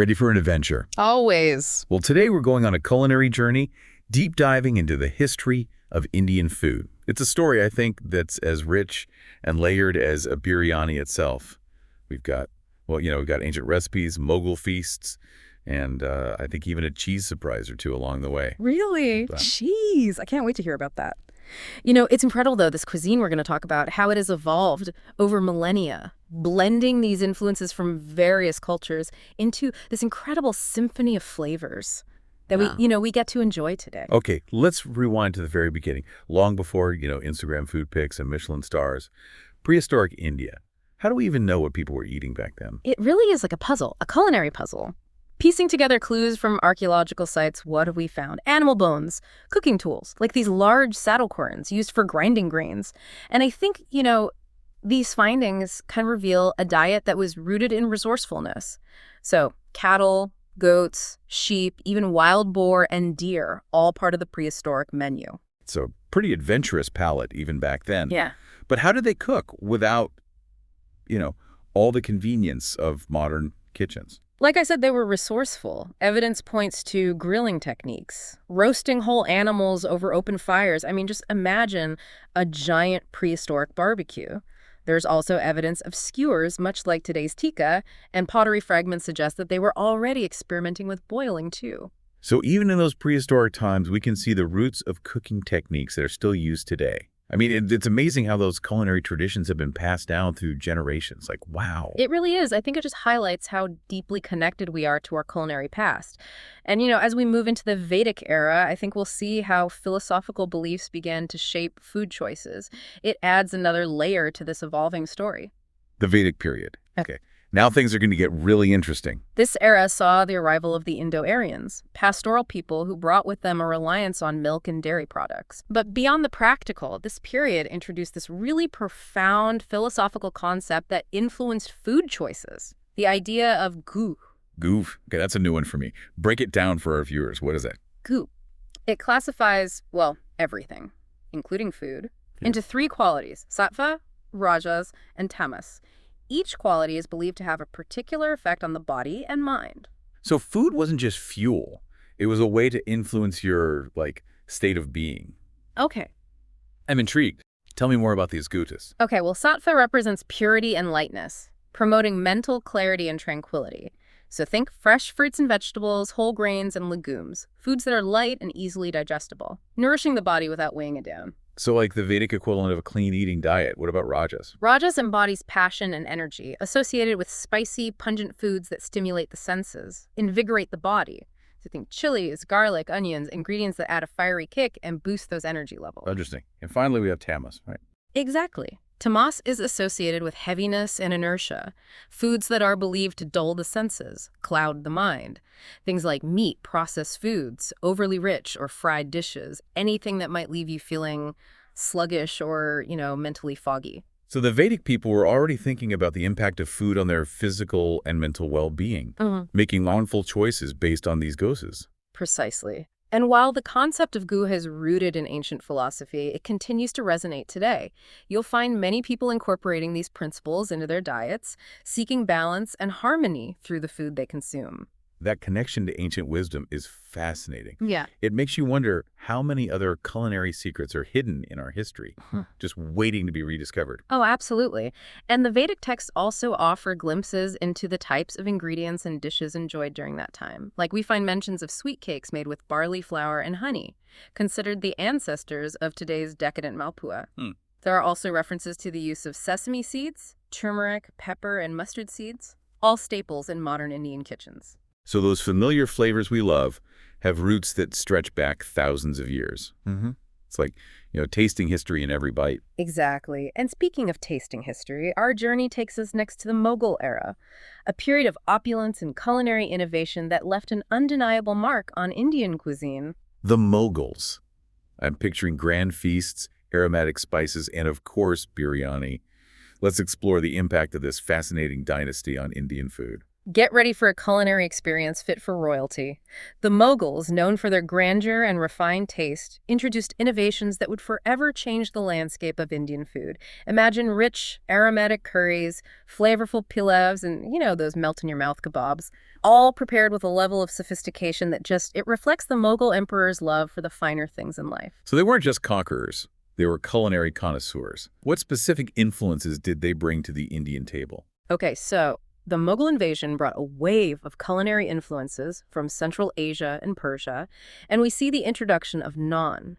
Ready for an adventure? Always. Well, today we're going on a culinary journey, deep diving into the history of Indian food. It's a story, I think, that's as rich and layered as a biryani itself. We've got, we've got ancient recipes, Mughal feasts, and I think even a cheese surprise or two along the way. Really? Cheese. I can't wait to hear about that. It's incredible, though, this cuisine we're going to talk about, how it has evolved over millennia, blending these influences from various cultures into this incredible symphony of flavors that we get to enjoy today. Okay, let's rewind to the very beginning. Long before, Instagram food pics and Michelin stars, prehistoric India. How do we even know what people were eating back then? It really is like a puzzle, a culinary puzzle. Piecing together clues from archaeological sites, what have we found? Animal bones, cooking tools, like these large saddle querns used for grinding grains. And I think, these findings can reveal a diet that was rooted in resourcefulness. So cattle, goats, sheep, even wild boar and deer, all part of the prehistoric menu. It's a pretty adventurous palate even back then. Yeah. But how did they cook without, all the convenience of modern kitchens? Like I said, they were resourceful. Evidence points to grilling techniques, roasting whole animals over open fires. I mean, just imagine a giant prehistoric barbecue. There's also evidence of skewers, much like today's tikka, and pottery fragments suggest that they were already experimenting with boiling, too. So even in those prehistoric times, we can see the roots of cooking techniques that are still used today. I mean, it's amazing how those culinary traditions have been passed down through generations. Like, wow. It really is. I think it just highlights how deeply connected we are to our culinary past. And, as we move into the Vedic era, I think we'll see how philosophical beliefs began to shape food choices. It adds another layer to this evolving story. The Vedic period. Okay. Now things are going to get really interesting. This era saw the arrival of the Indo-Aryans, pastoral people who brought with them a reliance on milk and dairy products. But beyond the practical, this period introduced this really profound philosophical concept that influenced food choices. The idea of ghee. Ghee. Okay, that's a new one for me. Break it down for our viewers. What is that? Ghee. It classifies, everything, including food, into three qualities: sattva, rajas, and tamas. Each quality is believed to have a particular effect on the body and mind. So food wasn't just fuel. It was a way to influence your, state of being. Okay. I'm intrigued. Tell me more about these gutas. Okay, sattva represents purity and lightness, promoting mental clarity and tranquility. So think fresh fruits and vegetables, whole grains, and legumes, foods that are light and easily digestible, nourishing the body without weighing it down. So like the Vedic equivalent of a clean eating diet. What about rajas? Rajas embodies passion and energy, associated with spicy, pungent foods that stimulate the senses, invigorate the body. So think chilies, garlic, onions, ingredients that add a fiery kick and boost those energy levels. Interesting. And finally, we have tamas, right? Exactly. Tamas is associated with heaviness and inertia, foods that are believed to dull the senses, cloud the mind. Things like meat, processed foods, overly rich or fried dishes, anything that might leave you feeling sluggish or, mentally foggy. So the Vedic people were already thinking about the impact of food on their physical and mental well-being, making mindful choices based on these doses. Precisely. And while the concept of ghee is rooted in ancient philosophy, it continues to resonate today. You'll find many people incorporating these principles into their diets, seeking balance and harmony through the food they consume. That connection to ancient wisdom is fascinating. Yeah. It makes you wonder how many other culinary secrets are hidden in our history, just waiting to be rediscovered. Oh, absolutely. And the Vedic texts also offer glimpses into the types of ingredients and dishes enjoyed during that time. Like we find mentions of sweet cakes made with barley flour and honey, considered the ancestors of today's decadent malpua. There are also references to the use of sesame seeds, turmeric, pepper, and mustard seeds, all staples in modern Indian kitchens. So those familiar flavors we love have roots that stretch back thousands of years. It's like, tasting history in every bite. Exactly. And speaking of tasting history, our journey takes us next to the Mughal era, a period of opulence and culinary innovation that left an undeniable mark on Indian cuisine. The Mughals. I'm picturing grand feasts, aromatic spices, and of course, biryani. Let's explore the impact of this fascinating dynasty on Indian food. Get ready for a culinary experience fit for royalty. The Mughals, known for their grandeur and refined taste, introduced innovations that would forever change the landscape of Indian food. Imagine rich, aromatic curries, flavorful pilafs, and, those melt-in-your-mouth kebabs, all prepared with a level of sophistication that it reflects the Mughal emperor's love for the finer things in life. So they weren't just conquerors. They were culinary connoisseurs. What specific influences did they bring to the Indian table? Okay, so the Mughal invasion brought a wave of culinary influences from Central Asia and Persia, and we see the introduction of naan,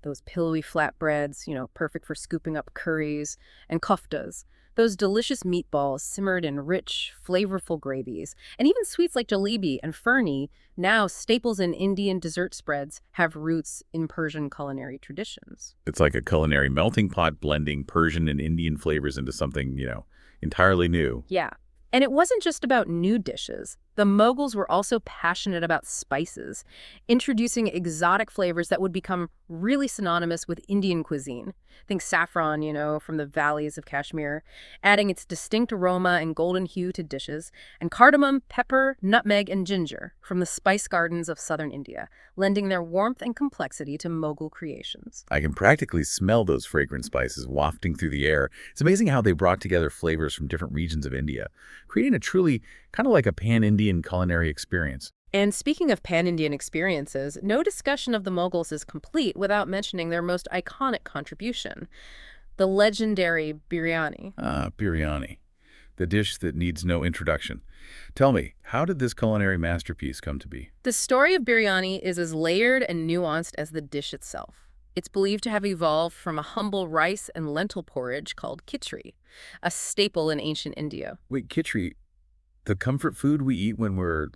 those pillowy flatbreads, perfect for scooping up curries, and koftas, those delicious meatballs simmered in rich, flavorful gravies, and even sweets like jalebi and furni, now staples in Indian dessert spreads, have roots in Persian culinary traditions. It's like a culinary melting pot blending Persian and Indian flavors into something, entirely new. Yeah. And it wasn't just about new dishes. The Mughals were also passionate about spices, introducing exotic flavors that would become really synonymous with Indian cuisine. Think saffron, from the valleys of Kashmir, adding its distinct aroma and golden hue to dishes, and cardamom, pepper, nutmeg, and ginger from the spice gardens of southern India, lending their warmth and complexity to Mughal creations. I can practically smell those fragrant spices wafting through the air. It's amazing how they brought together flavors from different regions of India, creating a truly kind of like a pan-Indian culinary experience. And speaking of pan-Indian experiences, no discussion of the Mughals is complete without mentioning their most iconic contribution, the legendary biryani. Biryani, the dish that needs no introduction. Tell me, how did this culinary masterpiece come to be? The story of biryani is as layered and nuanced as the dish itself. It's believed to have evolved from a humble rice and lentil porridge called khichdi, a staple in ancient India. Wait, khichdi, the comfort food we eat when we're,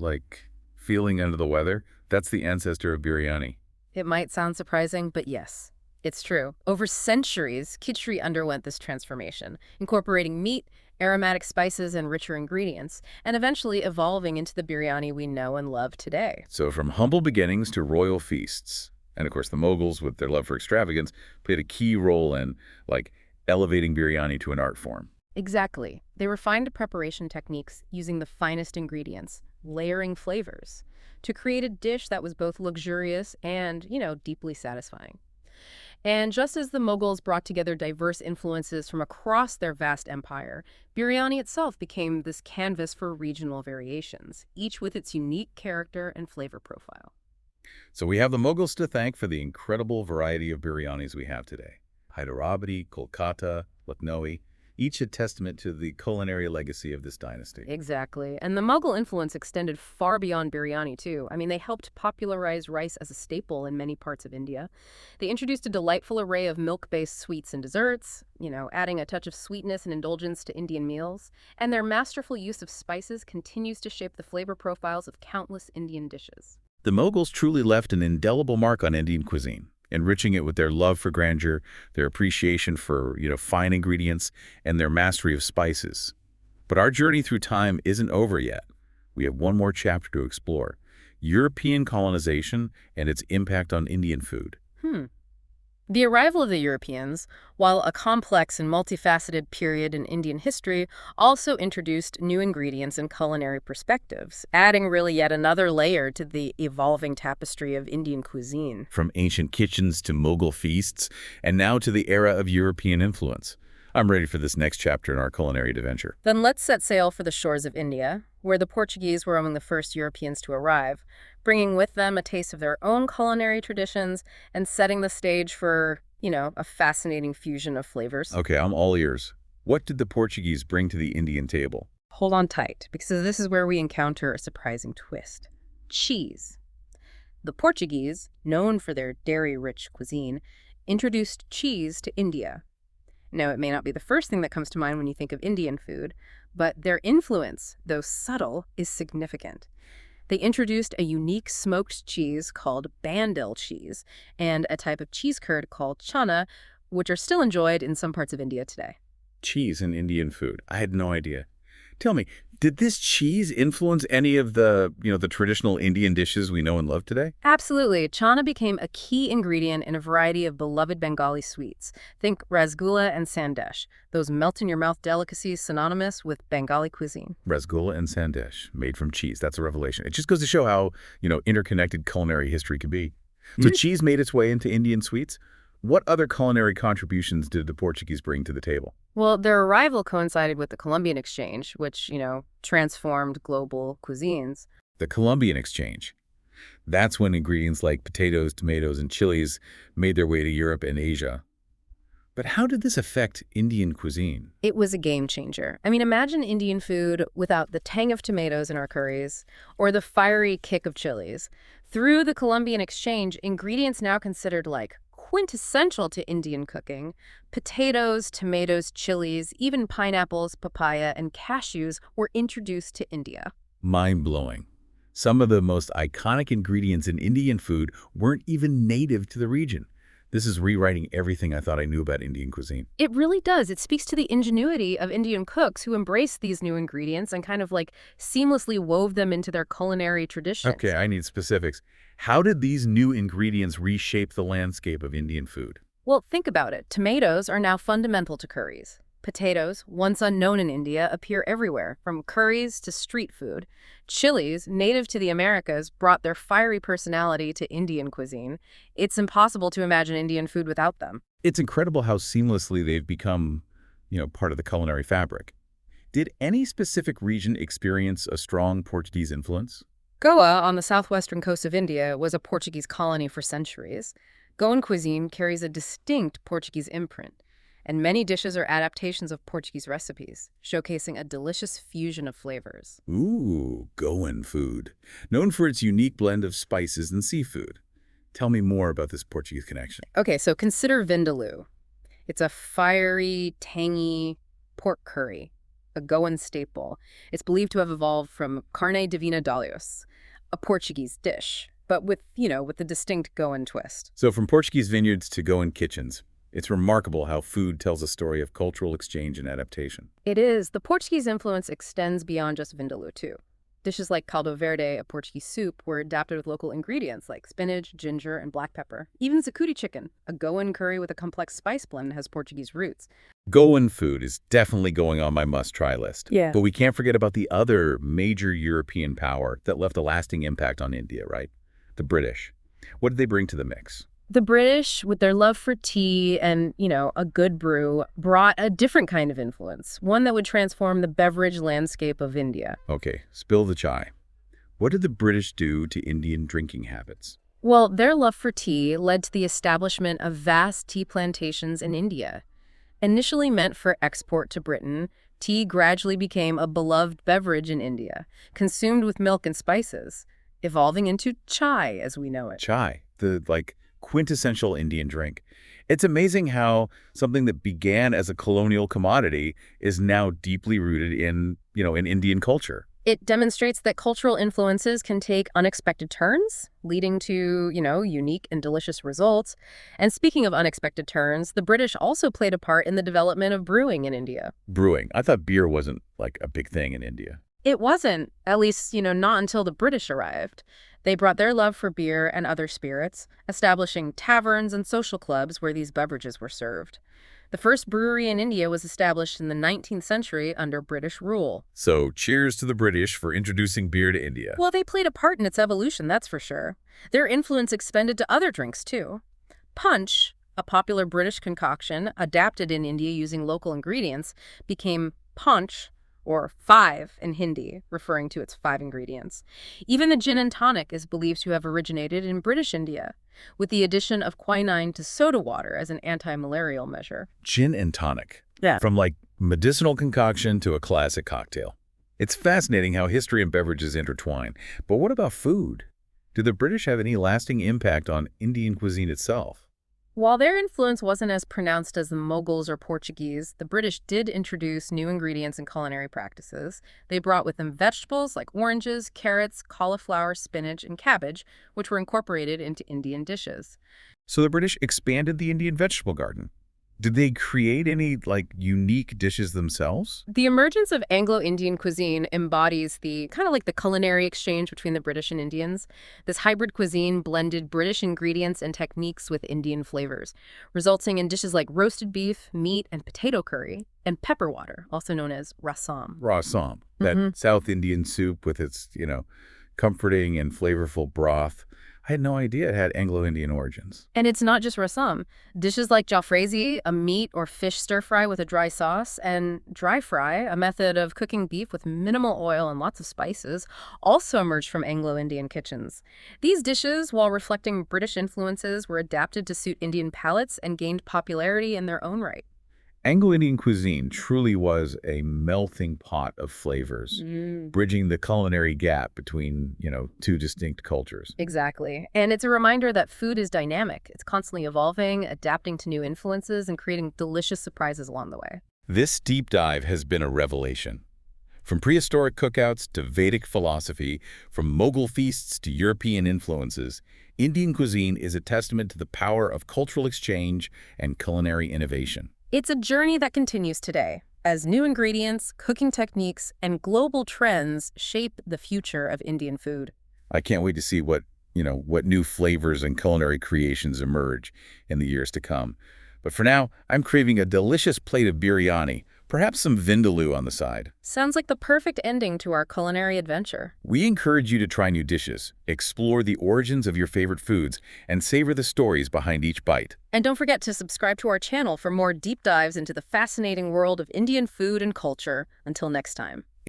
feeling under the weather, that's the ancestor of biryani. It might sound surprising, but yes, it's true. Over centuries, khichdi underwent this transformation, incorporating meat, aromatic spices, and richer ingredients, and eventually evolving into the biryani we know and love today. So from humble beginnings to royal feasts. And of course, the Mughals, with their love for extravagance, played a key role in, elevating biryani to an art form. Exactly. They refined preparation techniques using the finest ingredients, layering flavors, to create a dish that was both luxurious and, deeply satisfying. And just as the Mughals brought together diverse influences from across their vast empire, biryani itself became this canvas for regional variations, each with its unique character and flavor profile. So we have the Mughals to thank for the incredible variety of biryanis we have today. Hyderabadi, Kolkata, Lucknowi, each a testament to the culinary legacy of this dynasty. Exactly. And the Mughal influence extended far beyond biryani, too. They helped popularize rice as a staple in many parts of India. They introduced a delightful array of milk-based sweets and desserts, adding a touch of sweetness and indulgence to Indian meals. And their masterful use of spices continues to shape the flavor profiles of countless Indian dishes. The Mughals truly left an indelible mark on Indian cuisine, enriching it with their love for grandeur, their appreciation for, fine ingredients, and their mastery of spices. But our journey through time isn't over yet. We have one more chapter to explore: European colonization and its impact on Indian food. The arrival of the Europeans, while a complex and multifaceted period in Indian history, also introduced new ingredients and culinary perspectives, adding really yet another layer to the evolving tapestry of Indian cuisine. From ancient kitchens to Mughal feasts, and now to the era of European influence. I'm ready for this next chapter in our culinary adventure. Then let's set sail for the shores of India, where the Portuguese were among the first Europeans to arrive, bringing with them a taste of their own culinary traditions and setting the stage for, a fascinating fusion of flavors. Okay, I'm all ears. What did the Portuguese bring to the Indian table? Hold on tight, because this is where we encounter a surprising twist. Cheese. The Portuguese, known for their dairy-rich cuisine, introduced cheese to India. Now, it may not be the first thing that comes to mind when you think of Indian food, but their influence, though subtle, is significant. They introduced a unique smoked cheese called Bandel cheese and a type of cheese curd called chana, which are still enjoyed in some parts of India today. Cheese in Indian food. I had no idea. Tell me, Did this cheese influence any of the traditional Indian dishes we know and love today? Absolutely. Chana became a key ingredient in a variety of beloved Bengali sweets. Think rasgulla and sandesh, those melt-in-your-mouth delicacies synonymous with Bengali cuisine. Rasgulla and sandesh, made from cheese. That's a revelation. It just goes to show how interconnected culinary history can be. So cheese made its way into Indian sweets. What other culinary contributions did the Portuguese bring to the table? Well, their arrival coincided with the Columbian Exchange, which, transformed global cuisines. The Columbian Exchange. That's when ingredients like potatoes, tomatoes, and chilies made their way to Europe and Asia. But how did this affect Indian cuisine? It was a game changer. I mean, imagine Indian food without the tang of tomatoes in our curries or the fiery kick of chilies. Through the Columbian Exchange, ingredients now considered like quintessential to Indian cooking, potatoes, tomatoes, chilies, even pineapples, papaya, and cashews were introduced to India. Mind-blowing. Some of the most iconic ingredients in Indian food weren't even native to the region. This is rewriting everything I thought I knew about Indian cuisine. It really does. It speaks to the ingenuity of Indian cooks who embraced these new ingredients and kind of like seamlessly wove them into their culinary traditions. Okay, I need specifics. How did these new ingredients reshape the landscape of Indian food? Well, think about it. Tomatoes are now fundamental to curries. Potatoes, once unknown in India, appear everywhere, from curries to street food. Chilies, native to the Americas, brought their fiery personality to Indian cuisine. It's impossible to imagine Indian food without them. It's incredible how seamlessly they've become, part of the culinary fabric. Did any specific region experience a strong Portuguese influence? Goa, on the southwestern coast of India, was a Portuguese colony for centuries. Goan cuisine carries a distinct Portuguese imprint, and many dishes are adaptations of Portuguese recipes, showcasing a delicious fusion of flavors. Ooh, Goan food. Known for its unique blend of spices and seafood. Tell me more about this Portuguese connection. Okay, so consider vindaloo. It's a fiery, tangy pork curry, a Goan staple. It's believed to have evolved from carne divina d'alhos, a Portuguese dish, but with the distinct Goan twist. So from Portuguese vineyards to Goan kitchens, it's remarkable how food tells a story of cultural exchange and adaptation. It is. The Portuguese influence extends beyond just vindaloo, too. Dishes like caldo verde, a Portuguese soup, were adapted with local ingredients like spinach, ginger, and black pepper. Even zakudi chicken, a Goan curry with a complex spice blend, has Portuguese roots. Goan food is definitely going on my must-try list. Yeah. But we can't forget about the other major European power that left a lasting impact on India, right? The British. What did they bring to the mix? The British, with their love for tea and, a good brew, brought a different kind of influence, one that would transform the beverage landscape of India. Okay, spill the chai. What did the British do to Indian drinking habits? Well, their love for tea led to the establishment of vast tea plantations in India. Initially meant for export to Britain, tea gradually became a beloved beverage in India, consumed with milk and spices, evolving into chai as we know it. Chai, the, quintessential Indian drink. It's amazing how something that began as a colonial commodity is now deeply rooted in Indian culture. It demonstrates that cultural influences can take unexpected turns, leading to, unique and delicious results. And speaking of unexpected turns, the British also played a part in the development of brewing in India. Brewing. I thought beer wasn't a big thing in India. It wasn't, at least, not until the British arrived. They brought their love for beer and other spirits, establishing taverns and social clubs where these beverages were served. The first brewery in India was established in the 19th century under British rule. So cheers to the British for introducing beer to India. Well, they played a part in its evolution, that's for sure. Their influence expanded to other drinks, too. Punch, a popular British concoction adapted in India using local ingredients, became punch, or five in Hindi, referring to its 5 ingredients. Even the gin and tonic is believed to have originated in British India, with the addition of quinine to soda water as an anti-malarial measure. Gin and tonic. Yeah. From medicinal concoction to a classic cocktail. It's fascinating how history and beverages intertwine. But what about food? Do the British have any lasting impact on Indian cuisine itself? While their influence wasn't as pronounced as the Mughals or Portuguese, the British did introduce new ingredients and culinary practices. They brought with them vegetables like oranges, carrots, cauliflower, spinach, and cabbage, which were incorporated into Indian dishes. So the British expanded the Indian vegetable garden. Did they create any, like, unique dishes themselves? The emergence of Anglo-Indian cuisine embodies the kind of like the culinary exchange between the British and Indians. This hybrid cuisine blended British ingredients and techniques with Indian flavors, resulting in dishes like roasted beef, meat, and potato curry, and pepper water, also known as rasam. Rasam, that South Indian soup with its, comforting and flavorful broth. I had no idea it had Anglo-Indian origins. And it's not just rasam. Dishes like jalfrezi, a meat or fish stir-fry with a dry sauce, and dry fry, a method of cooking beef with minimal oil and lots of spices, also emerged from Anglo-Indian kitchens. These dishes, while reflecting British influences, were adapted to suit Indian palates and gained popularity in their own right. Anglo-Indian cuisine truly was a melting pot of flavors, bridging the culinary gap between, two distinct cultures. Exactly. And it's a reminder that food is dynamic. It's constantly evolving, adapting to new influences, and creating delicious surprises along the way. This deep dive has been a revelation. From prehistoric cookouts to Vedic philosophy, from Mughal feasts to European influences, Indian cuisine is a testament to the power of cultural exchange and culinary innovation. It's a journey that continues today, as new ingredients, cooking techniques, and global trends shape the future of Indian food. I can't wait to see what new flavors and culinary creations emerge in the years to come. But for now, I'm craving a delicious plate of biryani, perhaps some vindaloo on the side. Sounds like the perfect ending to our culinary adventure. We encourage you to try new dishes, explore the origins of your favorite foods, and savor the stories behind each bite. And don't forget to subscribe to our channel for more deep dives into the fascinating world of Indian food and culture. Until next time.